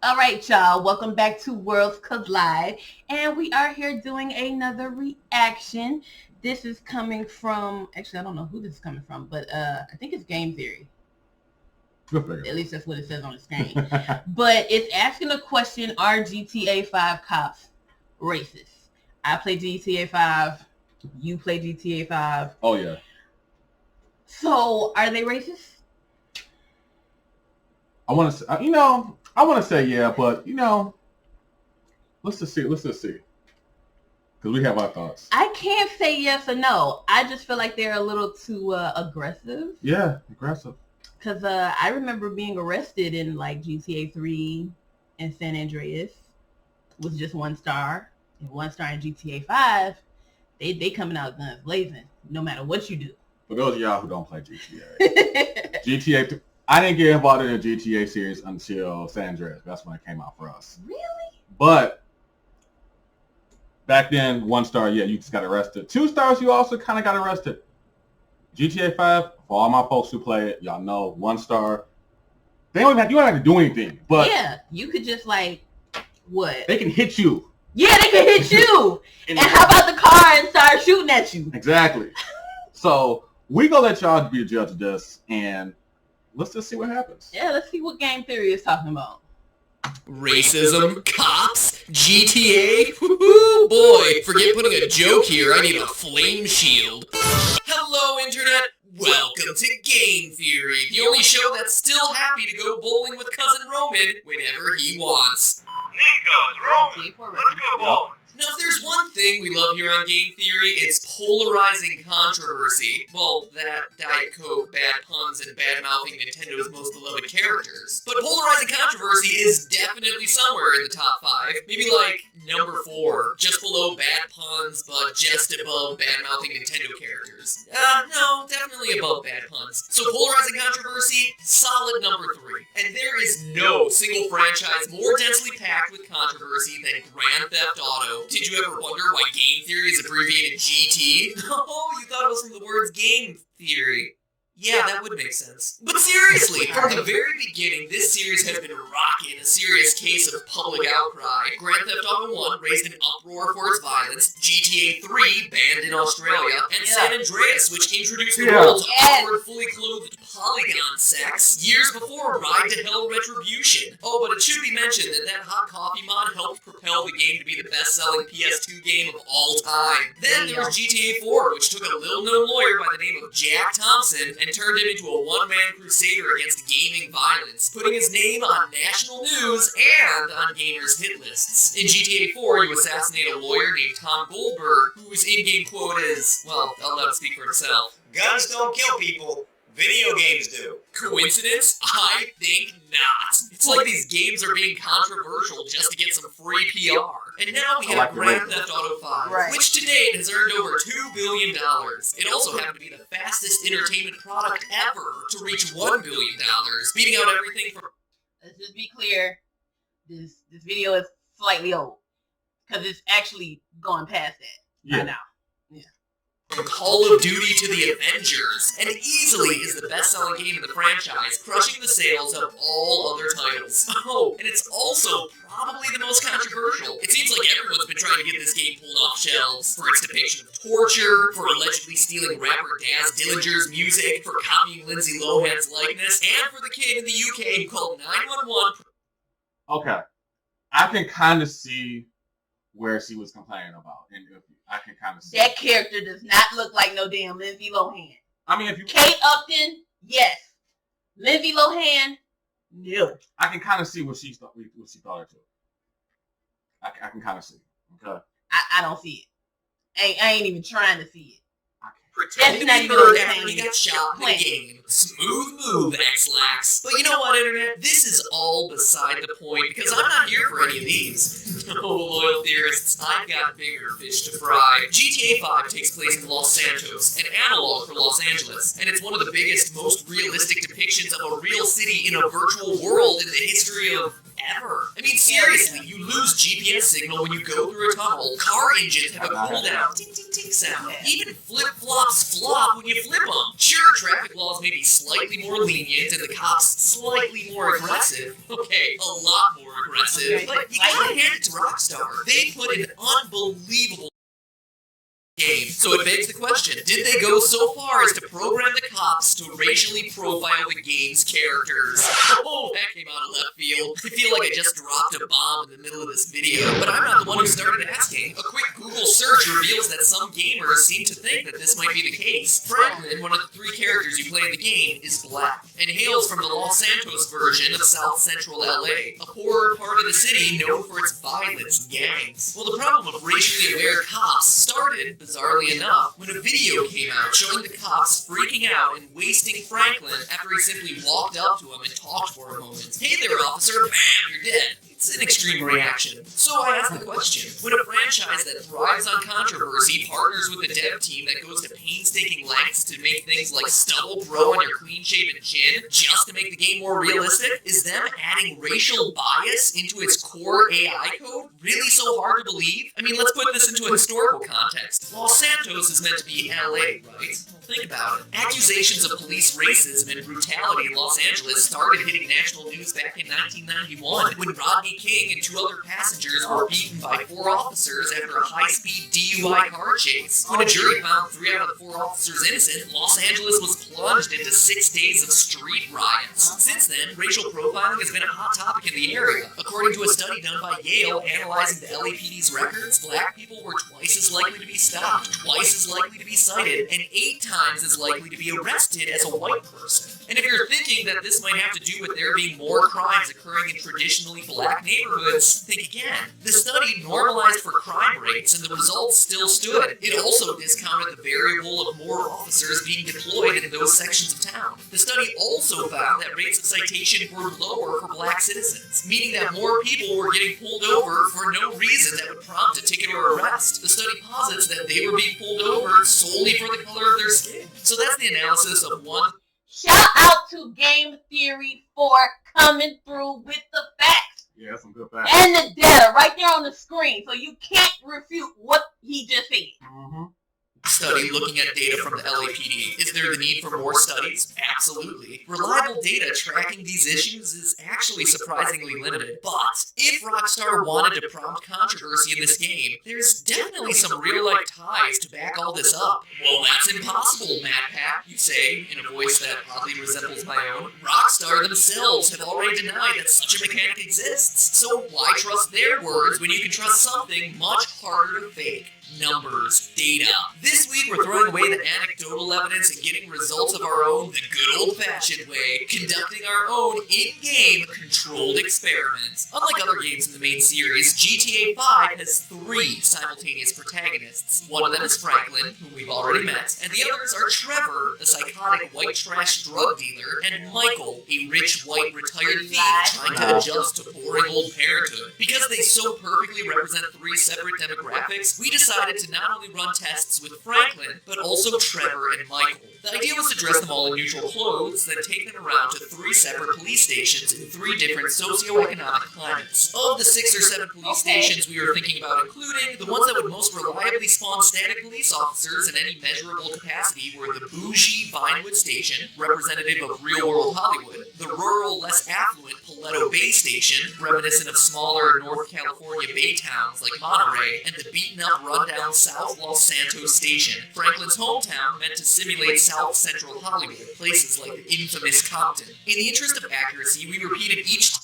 All right, y'all. Welcome back to Worlds Collide. And we are here doing another reaction. This is coming from, actually, I don't know who this is coming from, but I think it's Game Theory. At least that's what it says on the screen. But it's asking a question, are GTA 5 cops racist? I play GTA 5. You play GTA 5. Oh, yeah. So, are they racist? I want to say, I want to say yeah, but, let's just see. Because we have our thoughts. I can't say yes or no. I just feel like they're a little too aggressive. Yeah, aggressive. Because I remember being arrested in, like, GTA 3 and San Andreas with just 1 star. And 1 star in GTA 5, they coming out guns blazing, no matter what you do. For those of y'all who don't play GTA. GTA, I didn't get involved in the GTA series until San Andreas. That's when it came out for us. Really? But back then, 1 star, yeah, you just got arrested. 2 stars, you also kind of got arrested. GTA 5, for all my folks who play it, y'all know 1 star. You don't have to do anything. But yeah, you could just like, what? They can hit you. Yeah, they can hit you. And how about the car and start shooting at you? Exactly. So we gonna let y'all be the judge of this, and let's just see what happens. Yeah, let's see what Game Theory is talking about. Racism, cops, GTA. Woohoo, boy! Forget putting a joke here. I need a flame shield. Hello, Internet. Welcome to Game Theory, the only show that's still happy to go bowling with Cousin Roman whenever he wants. Nico, it's Roman. Let's go bowling. Now, if there's one thing we love here on Game Theory, it's polarizing controversy. Well, that, Diet Coke, bad puns, and bad-mouthing Nintendo's most beloved characters. But polarizing controversy is definitely somewhere in the top 5. Maybe like number 4, just below bad puns, but just above bad-mouthing Nintendo characters. No, definitely above bad puns. So polarizing controversy, solid number 3. And there is no single franchise more densely packed with controversy than Grand Theft Auto. Did you ever wonder why Game Theory is abbreviated GT? Oh, you thought it was from the words Game Theory. Yeah, that would make sense. But seriously, from the very beginning, this series has been rocking a serious case of public outcry. Grand Theft Auto 1 raised an uproar for its violence, GTA 3 banned in Australia, and San Andreas, which introduced the world to awkward, fully clothed polygon sex years before Ride to Hell Retribution. Oh, but it should be mentioned that hot coffee mod helped propel the game to be the best-selling PS2 game of all time. Then there was GTA 4, which took a little-known lawyer by the name of Jack Thompson and turned him into a one-man crusader against gaming violence, putting his name on national news and on gamers' hit lists. In GTA 4, you assassinate a lawyer named Tom Goldberg, whose in-game quote is, well, I'll let him speak for himself. Guns don't kill people. Video games do. Coincidence? I think not. It's like these games are being controversial just to get some free PR. And now we have Grand Theft Auto 5, which to date has earned over $2 billion. It also happened to be the fastest entertainment product ever to reach $1 billion, beating out everything from... Let's just be clear, this video is slightly old, because it's actually gone past that by now. From Call of Duty to the Avengers, and easily is the best-selling game in the franchise, crushing the sales of all other titles. Oh, and it's also probably the most controversial. It seems like everyone's been trying to get this game pulled off shelves, for its depiction of torture, for allegedly stealing rapper Daz Dillinger's music, for copying Lindsay Lohan's likeness, and for the kid in the UK who called 911. Okay. I can kind of see where she was complaining about, and I can kind of see that character does not look like no damn Lindsay Lohan. I mean, if you Kate Upton, yes. Lindsay Lohan, no. I can kind of see what she thought it to. I can kind of see. Okay. I don't see it. I ain't even trying to see it. Pretend to be hurt after he got shot in the game. Smooth move, X-Lax. But you know what, Internet? This is all beside the point, because I'm not here for any of these. Oh, loyal theorists, I've got bigger fish to fry. GTA 5 takes place in Los Santos, an analog for Los Angeles, and it's one of the biggest, most realistic depictions of a real city in a virtual world in the history of ever. I mean, seriously, you lose GPS signal when you go through a tunnel. Car engines have a cooldown. Ting, ting, ting. clicking sound. Even flip-flops flop when you flip them. Sure, traffic laws may be slightly more lenient and the cops slightly more aggressive. Okay, a lot more aggressive. But you gotta hand it to Rockstar. They put an unbelievable game. So it begs the question, did they go so far as to program the cops to racially profile the game's characters? Oh, that came out of left field. I feel like I just dropped a bomb in the middle of this video, but I'm not the one who started asking. A quick Google search reveals that some gamers seem to think that this might be the case. Franklin, one of the 3 characters you play in the game, is black, and hails from the Los Santos version of South Central LA, a poorer part of the city known for its violence and gangs. Well, the problem of racially aware cops started, bizarrely enough, when a video came out showing the cops freaking out and wasting Franklin after he simply walked up to him and talked for a moment. Hey there, officer, bam, you're dead. It's an extreme reaction. So I ask the question, when a franchise that thrives on controversy partners with a dev team that goes to painstaking lengths to make things like stubble grow on your clean-shaven chin just to make the game more realistic, is them adding racial bias into its core AI code really so hard to believe? I mean, let's put this into a historical context. Los Santos is meant to be LA, right? Think about it. Accusations of police racism and brutality in Los Angeles started hitting national news back in 1991 when Rodney King and 2 other passengers were beaten by 4 officers after a high-speed DUI car chase. When a jury found 3 out of the 4 officers innocent, Los Angeles was plunged into 6 days of street riots. Since then, racial profiling has been a hot topic in the area. According to a study done by Yale analyzing the LAPD's records, black people were twice as likely to be stopped, twice as likely to be cited, and 8 times as likely to be arrested as a white person. And if you're thinking that this might have to do with there being more crimes occurring in traditionally black neighborhoods, think again. The study normalized for crime rates and the results still stood. It also discounted the variable of more officers being deployed in those sections of town. The study also found that rates of citation were lower for black citizens, meaning that more people were getting pulled over for no reason that would prompt a ticket or arrest. The study posits that they were being pulled over solely for the color of their skin. So that's the analysis of one. Shout out to Game Theory for coming through with the facts. Yeah, that's some good facts. And the data right there on the screen. So you can't refute what he just said. Mm-hmm. Study looking at data from the LAPD. Is there the need for more studies? Absolutely. Reliable data tracking these issues is actually surprisingly limited. But if Rockstar wanted to prompt controversy in this game, there's definitely some real-life ties to back all this up. Well, that's impossible, MatPat, you say, in a voice that oddly resembles my own. Rockstar themselves have already denied that such a mechanic exists. So why trust their words when you can trust something much harder to fake? Numbers, data. This week we're throwing away the anecdotal evidence and getting results of our own the good old-fashioned way, conducting our own in-game controlled experiments. Unlike other games in the main series, GTA 5 has 3 simultaneous protagonists. One of them is Franklin, whom we've already met, and the others are Trevor, a psychotic white trash drug dealer, and Michael, a rich white retired thief trying to adjust to boring old parenthood. Because they so perfectly represent 3 separate demographics, we decided to not only run tests with Franklin, but also Trevor and Michael. The idea was to dress them all in neutral clothes, then take them around to 3 separate police stations in 3 different socioeconomic climates. Of the 6 or 7 police stations we were thinking about including, the ones that would most reliably spawn static police officers in any measurable capacity were the bougie Vinewood Station, representative of real-world Hollywood, the rural, less affluent Paleto Bay Station, reminiscent of smaller North California bay towns like Monterey, and the beaten-up, run-down South Los Santos Station, Franklin's hometown meant to simulate South Central Hollywood, places like the infamous Compton. In the interest of accuracy, we repeated each...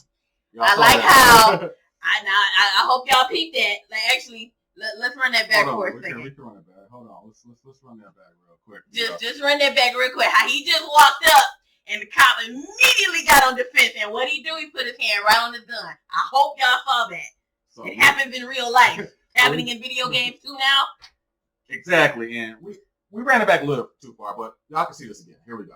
I like how... I hope y'all peeped that. Like, actually, let's run that back for a second. We can run it back. Hold on. Let's run that back real quick. Just run that back real quick. How he just walked up and the cop immediately got on defense. And what he do? He put his hand right on the gun. I hope y'all saw that. So, it happens in real life. Happening in video games too now. Exactly. And we ran it back a little too far, but y'all can see this again. Here we go.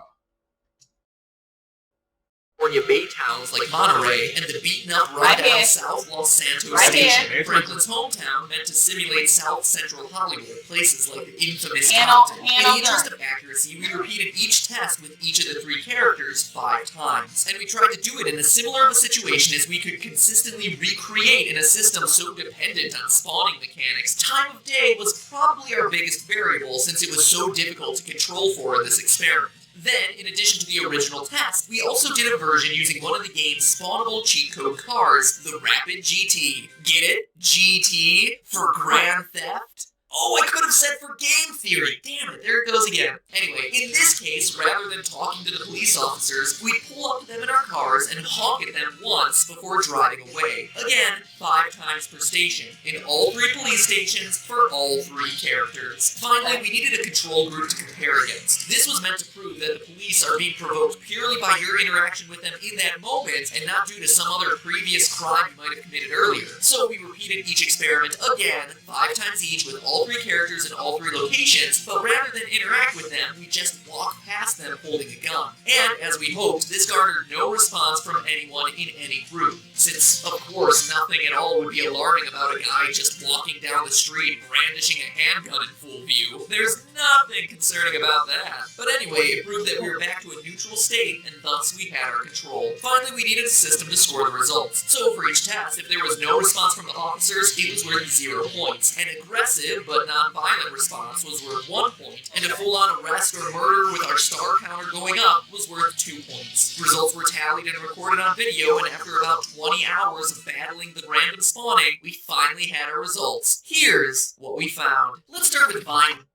California bay towns like Monterey and the beaten-up run-down South Los Santos station. Franklin's hometown meant to simulate South Central Hollywood, places like the infamous Compton. In the interest of accuracy, we repeated each test with each of the 3 characters 5 times, and we tried to do it in as similar of a situation as we could consistently recreate in a system so dependent on spawning mechanics. Time of day was probably our biggest variable since it was so difficult to control for in this experiment. Then, in addition to the original test, we also did a version using one of the game's spawnable cheat code cars, the Rapid GT. Get it? GT for Grand Theft? Oh, I could have said for game theory. Damn it, there it goes again. Anyway, in this case, rather than talking to the police officers, we'd pull up to them in our cars and honk at them once before driving away. Again, 5 times per station, in all 3 police stations for all 3 characters. Finally, we needed a control group to compare against. This was meant to prove that the police are being provoked purely by your interaction with them in that moment and not due to some other previous crime you might have committed earlier. So we repeated each experiment again, 5 times each with all 3 characters in all 3 locations, but rather than interact with them, we just walked past them holding a gun. And, as we hoped, this garnered no response from anyone in any group, since, of course, nothing at all would be alarming about a guy just walking down the street brandishing a handgun in full view. There's nothing concerning about that. But anyway, it proved that we were back to a neutral state, and thus we had our control. Finally, we needed a system to score the results. So for each test, if there was no response from the officers, it was worth 0 points. An aggressive but non-violent response was worth 1 point, and a full-on arrest or murder with our star counter going up was worth 2 points. Results were tallied and recorded on video, and after about 20 hours of battling the random spawning, we finally had our results. Here's what we found. Let's start with Vine.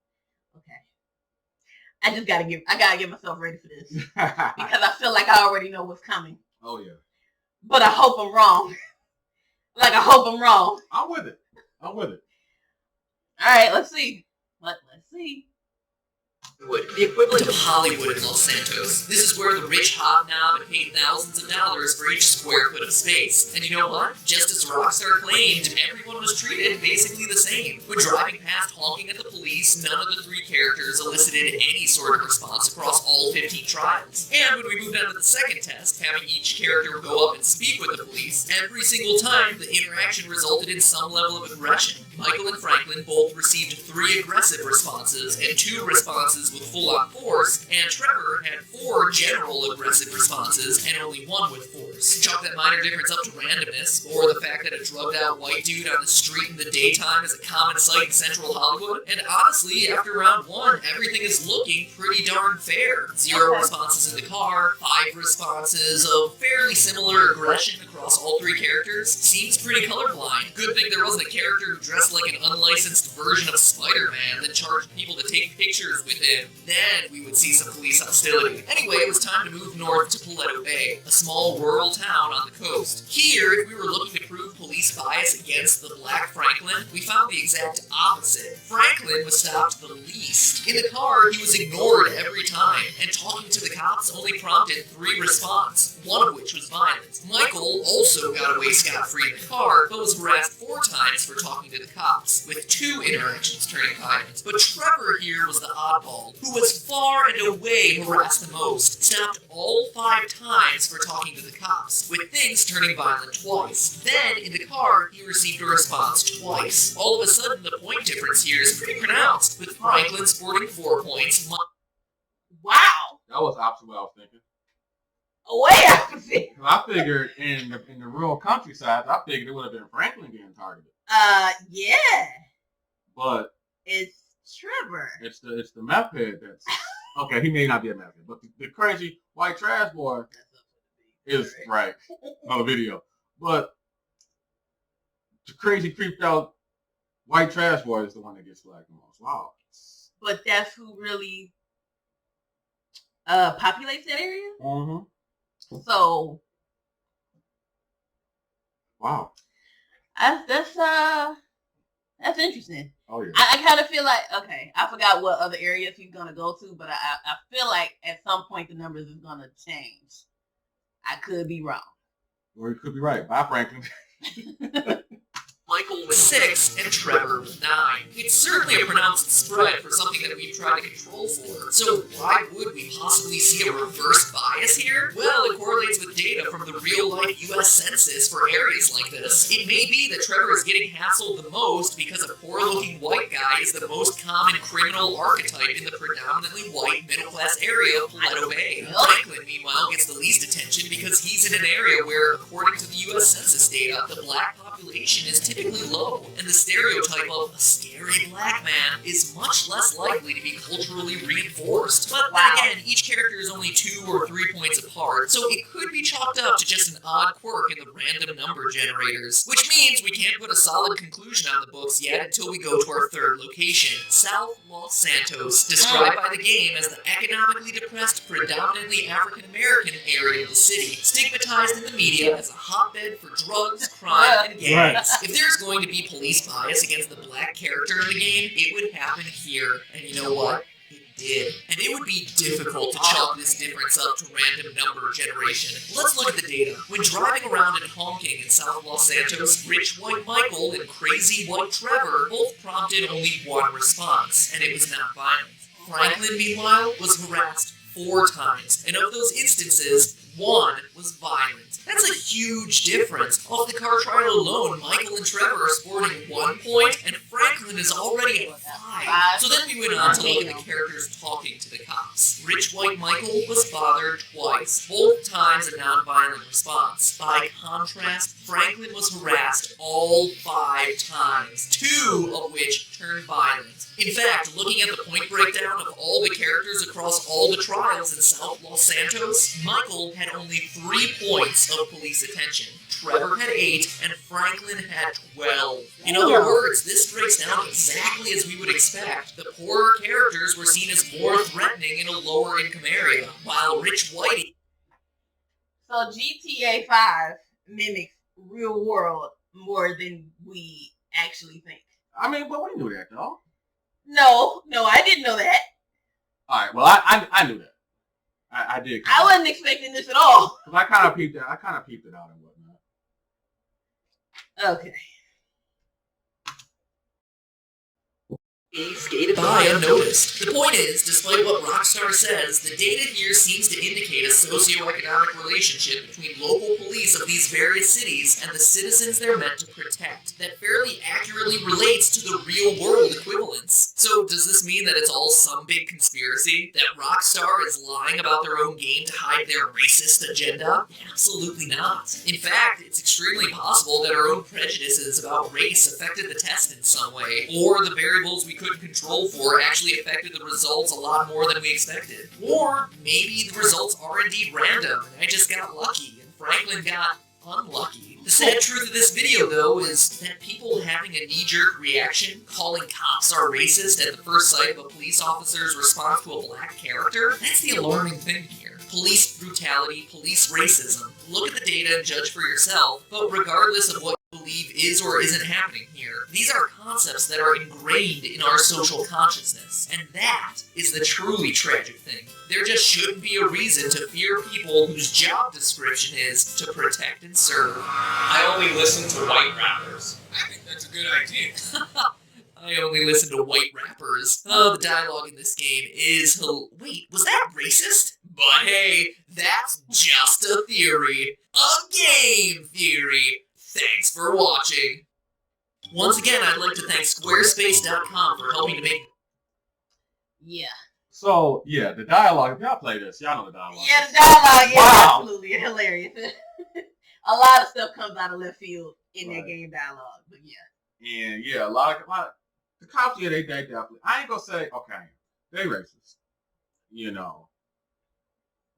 Okay. I gotta get myself ready for this. Because I feel like I already know what's coming. Oh, yeah. But I hope I'm wrong. I hope I'm wrong. I'm with it. All right, let's see. Let's see. The equivalent of Hollywood in Los Santos. This is where the rich hobnob and pay thousands of dollars for each square foot of space. And you know what? Just as Rockstar claimed, everyone was treated basically the same. When driving past honking at the police, none of the 3 characters elicited any sort of response across all 15 trials. And when we moved on to the second test, having each character go up and speak with the police, every single time the interaction resulted in some level of aggression. Michael and Franklin both received 3 aggressive responses and 2 responses with full-on force, and Trevor had 4 general aggressive responses and only 1 with force. Chalk that minor difference up to randomness, or the fact that a drugged-out white dude on the street in the daytime is a common sight in central Hollywood, and honestly, after round 1, everything is looking pretty darn fair. 0 responses in the car, 5 responses of fairly similar aggression across all 3 characters. Seems pretty colorblind. Good thing there wasn't a character who dressed like an unlicensed version of Spider-Man that charged people to take pictures with him. Then we would see some police hostility. Anyway, it was time to move north to Paleto Bay, a small rural town on the coast. Here, if we were looking to prove police bias against the Black Franklin, we found the exact opposite. Franklin was stopped the least. In the car, he was ignored every time, and talking to the cops only prompted 3 response, 1 of which was violent. Michael also got away scot-free in the car, but was harassed 4 times for talking to the cops, with 2 interactions turning violent. But Trevor here was the oddball, who was far and away harassed the most, stopped all 5 times for talking to the cops, with things turning violent twice. Then, in the car, he received a response twice. All of a sudden, the point difference here is pretty pronounced, with Franklin scoring 4 points. Wow! That was opposite what I was thinking. Way opposite. I figured in the rural countryside, I figured it would have been Franklin getting targeted. Yeah. But it's Trevor. It's the meth head that's okay. He may not be a meth head, but the crazy white trash boy is right on the video. But the crazy creeped out white trash boy is the one that gets flagged the most. Wow. But that's who really populates that area. Mm-hmm. So, wow. That's interesting. Oh yeah. I kind of feel like, okay, I forgot what other areas he's gonna go to, but I feel like at some point the numbers is gonna change. I could be wrong. Or you could be right. Bye, Franklin. Michael was 6 and Trevor was 9. It's certainly a pronounced spread for something that we've tried to control for. So why would we possibly see a reverse bias here? Well, it correlates with data from the real-life U.S. Census for areas like this. It may be that Trevor is getting hassled the most because a poor-looking white guy is the most common criminal archetype in the predominantly white middle-class area of Paleto Bay. Franklin, meanwhile, gets the least attention because he's in an area where, according to the U.S. Census data, the black population is typically low, and the stereotype of a scary black man is much less likely to be culturally reinforced. But then again, each character is only 2 or 3 points apart, so it could be chalked up to just an odd quirk in the random number generators, which means we can't put a solid conclusion on the books yet until we go to our third location, South Los Santos, described by the game as the economically depressed, predominantly African-American area of the city, stigmatized in the media as a hotbed for drugs, crime, and gangs. If there's going to be police bias against the black character in the game, it would happen here, and you know what? Did. And it would be difficult to chalk this difference up to random number generation. Let's look at the data. When driving around and honking in South Los Santos, Rich White Michael and Crazy White Trevor both prompted only one response, and it was not violent. Franklin, meanwhile, was harassed 4 times, and of those instances, 1 was violent. That's a huge difference. Off the car trial alone, Michael and Trevor are sporting 1 point, and Franklin is already at 5. So then we went on to look at the characters talking to the cops. Rich White Michael was bothered twice, both times a non-violent response. By contrast, Franklin was harassed all 5 times, 2 of which turned violent. In fact, looking at the point breakdown of all the characters across all the trials in South Los Santos, Michael had only 3 points of police attention. Trevor had 8, and Franklin had 12. In other words, this breaks down exactly as we would expect. The poorer characters were seen as more threatening in a lower income area, while Rich Whitey... So GTA 5 mimics real world more than we actually think. I mean, but we knew that, though. No, I didn't know that. All right, well, I knew that. I did. I wasn't expecting this at all. Cause I kind of peeped it. I kind of peeped it out and whatnot. Okay. He skated by unnoticed. The point is, despite what Rockstar says, the data here seems to indicate a socio-economic relationship between local police of these various cities and the citizens they're meant to protect that fairly accurately relates to the real-world equivalents. So does this mean that it's all some big conspiracy? That Rockstar is lying about their own game to hide their racist agenda? Absolutely not. In fact, it's extremely possible that our own prejudices about race affected the test in some way, or the variables we couldn't control for actually affected the results a lot more than we expected. Or maybe the results are indeed random, and I just got lucky, and Franklin got unlucky. The sad truth of this video, though, is that people having a knee-jerk reaction, calling cops are racist at the first sight of a police officer's response to a black character, that's the alarming thing here. Police brutality, police racism. Look at the data and judge for yourself, but regardless of what you believe is or isn't happening here, these are concepts that are ingrained in our social consciousness, and that is the truly tragic thing. There just shouldn't be a reason to fear people whose job description is to protect and serve. I only listen to white rappers. I think that's a good idea. I only listen to white rappers. Oh, the dialogue in this game is wait, was that racist? But hey, that's just a theory. A game theory. Thanks for watching. Once again, I'd like to thank Squarespace.com for helping to make... Yeah. So, yeah, the dialogue, if y'all play this, y'all know the dialogue. Yeah, the dialogue is Wow. absolutely hilarious. A lot of stuff comes out of left field in that game dialogue, but yeah. And yeah, a lot of the cops, yeah, they definitely. I ain't gonna say okay, they racist, you know.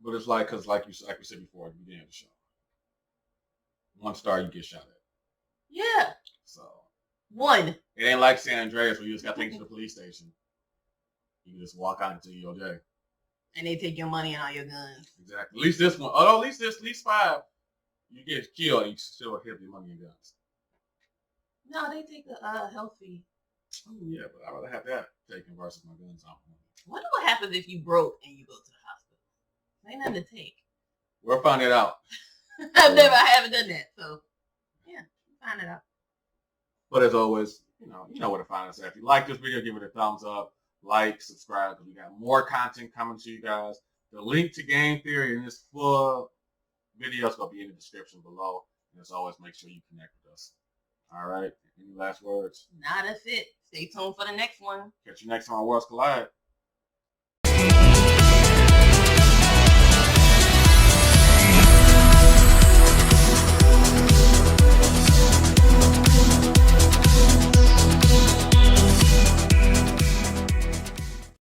But it's like, cause like we said before at the beginning of the show, 1 star you get shot at. Yeah. So 1. it ain't like San Andreas where you just got taken to the police station. You can just walk out into your day. And they take your money and all your guns. Exactly. At least this one. Although at least 5, you get killed and you still have your money and guns. No, they take a healthy. Oh yeah, but I'd rather have that taken versus my guns off. Wonder what happens if you broke and you go to the hospital. Ain't nothing to take. We'll find it out. I haven't done that, so yeah, find it out. But as always, you know where to find us at. If you like this video, give it a thumbs up, like, subscribe, because we got more content coming to you guys. The link to Game Theory and this full video is going to be in the description below. And as always, make sure you connect with us. All right. Any last words? Nah, that's it. Stay tuned for the next one. Catch you next time on Worlds Collide.